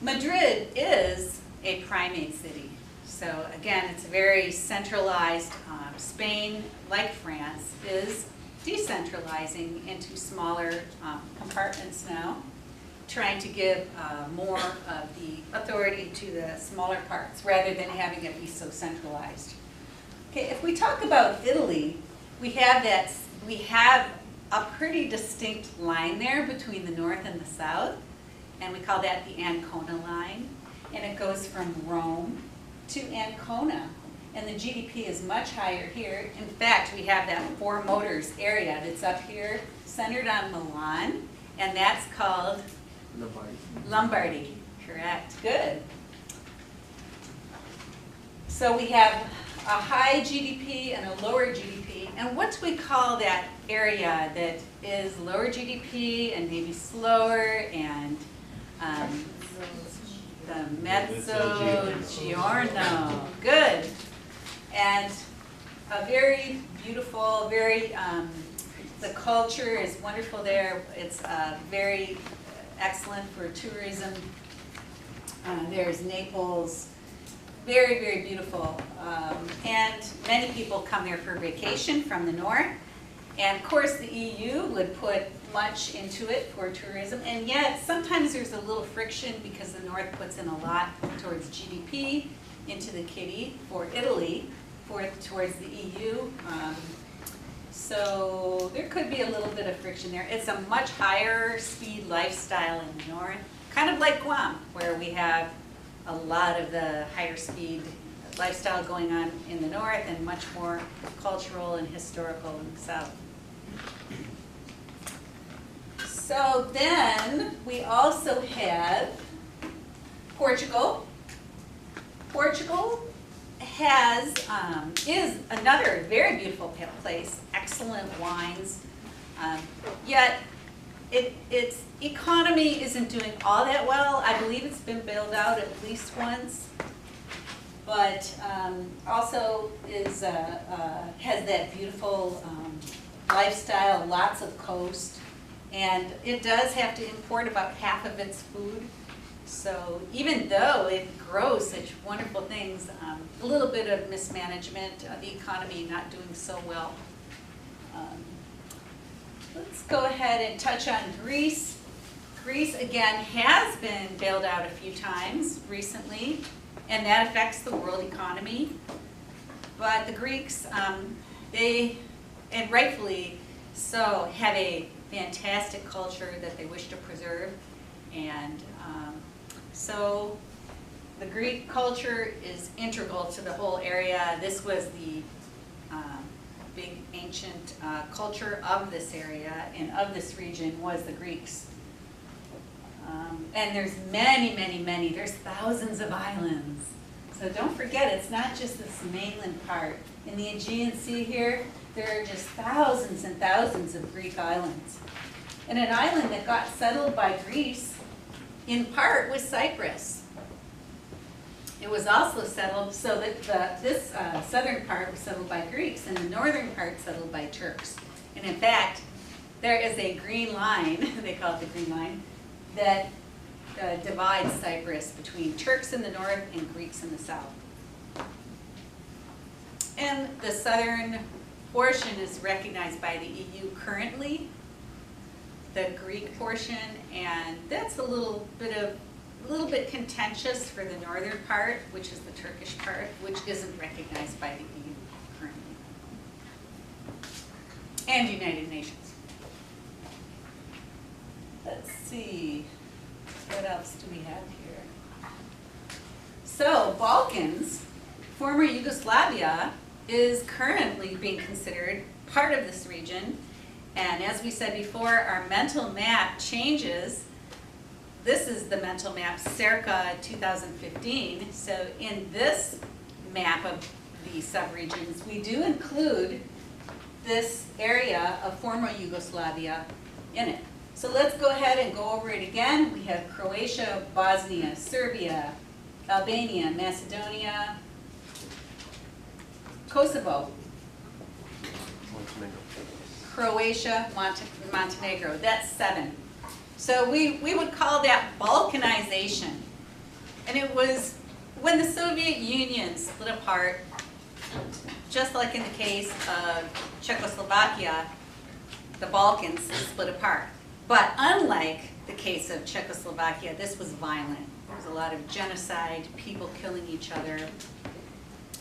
Madrid is a primate city. So again, it's very centralized. Spain, like France, is decentralizing into smaller compartments now, trying to give more of the authority to the smaller parts rather than having it be so centralized. Okay, if we talk about Italy, we have a pretty distinct line there between the north and the south, and we call that the Ancona line, and it goes from Rome to Ancona, and the GDP is much higher here. In fact, we have that Four Motors area that's up here, centered on Milan, and that's called Lombardy. Correct. Good. So we have a high GDP and a lower GDP, and what do we call that area that is lower GDP and maybe slower and the Mezzogiorno. Good. And a very beautiful, the culture is wonderful there. It's very excellent for tourism. There's Naples, very, very beautiful. And many people come there for vacation from the north. And of course the EU would put much into it for tourism, and yet sometimes there's a little friction because the north puts in a lot towards GDP into the kitty for Italy, towards the EU. So there could be a little bit of friction there. It's a much higher speed lifestyle in the north, kind of like Guam, where we have a lot of the higher speed lifestyle going on in the north and much more cultural and historical in the south. So then we also have Portugal. Portugal is another very beautiful place, excellent wines, yet its economy isn't doing all that well. I believe it's been bailed out at least once, but also has that beautiful lifestyle, lots of coast, and it does have to import about half of its food. So even though it grows such wonderful things, a little bit of mismanagement, the economy not doing so well. Let's go ahead and touch on Greece. Greece, again, has been bailed out a few times recently, and that affects the world economy. But the Greeks, and rightfully so, have a fantastic culture that they wish to preserve. And so the Greek culture is integral to the whole area. This was the big ancient culture of this area and of this region was the Greeks. And there's many, there's thousands of islands. So don't forget, it's not just this mainland part. In the Aegean Sea here, there are just thousands and thousands of Greek islands. And an island that got settled by Greece, in part, was Cyprus. It was also settled so that this southern part was settled by Greeks and the northern part settled by Turks. And in fact, there is a green line, they call it the green line, that divides Cyprus between Turks in the north and Greeks in the south. And the southern portion is recognized by the EU currently, the Greek portion, and that's a little bit contentious for the northern part, which is the Turkish part, which isn't recognized by the EU currently, and United Nations. Let's see, what else do we have here? So, Balkans, former Yugoslavia, is currently being considered part of this region. And as we said before, our mental map changes. This is the mental map circa 2015. So in this map of the subregions, we do include this area of former Yugoslavia in it. So let's go ahead and go over it again. We have Croatia, Bosnia, Serbia, Albania, Macedonia, Kosovo, Croatia, Montenegro. That's 7. So we would call that balkanization. And it was when the Soviet Union split apart, just like in the case of Czechoslovakia, the Balkans split apart. But unlike the case of Czechoslovakia, this was violent. There was a lot of genocide, people killing each other.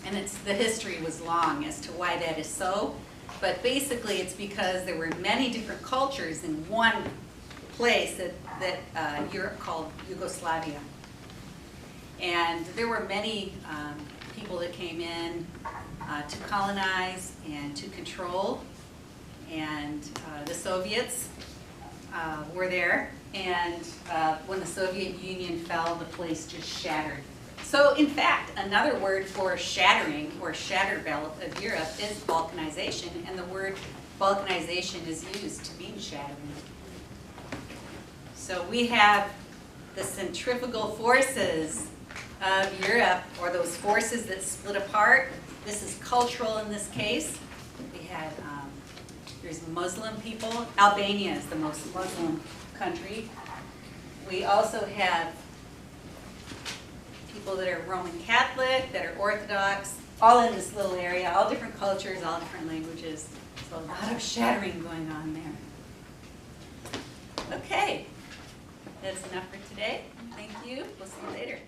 And the history was long as to why that is so. But basically it's because there were many different cultures in one place that Europe called Yugoslavia. And there were many people that came in to colonize and to control. And the Soviets were there. And when the Soviet Union fell, the place just shattered. So in fact, another word for shattering or shattered belt of Europe is balkanization. And the word balkanization is used to mean shattering. So we have the centrifugal forces of Europe, or those forces that split apart. This is cultural in this case. We had, there's Muslim people. Albania is the most Muslim country. We also have people that are Roman Catholic, that are Orthodox, all in this little area, all different cultures, all different languages. So a lot of shattering going on there. Okay, that's enough for today. Thank you. We'll see you later.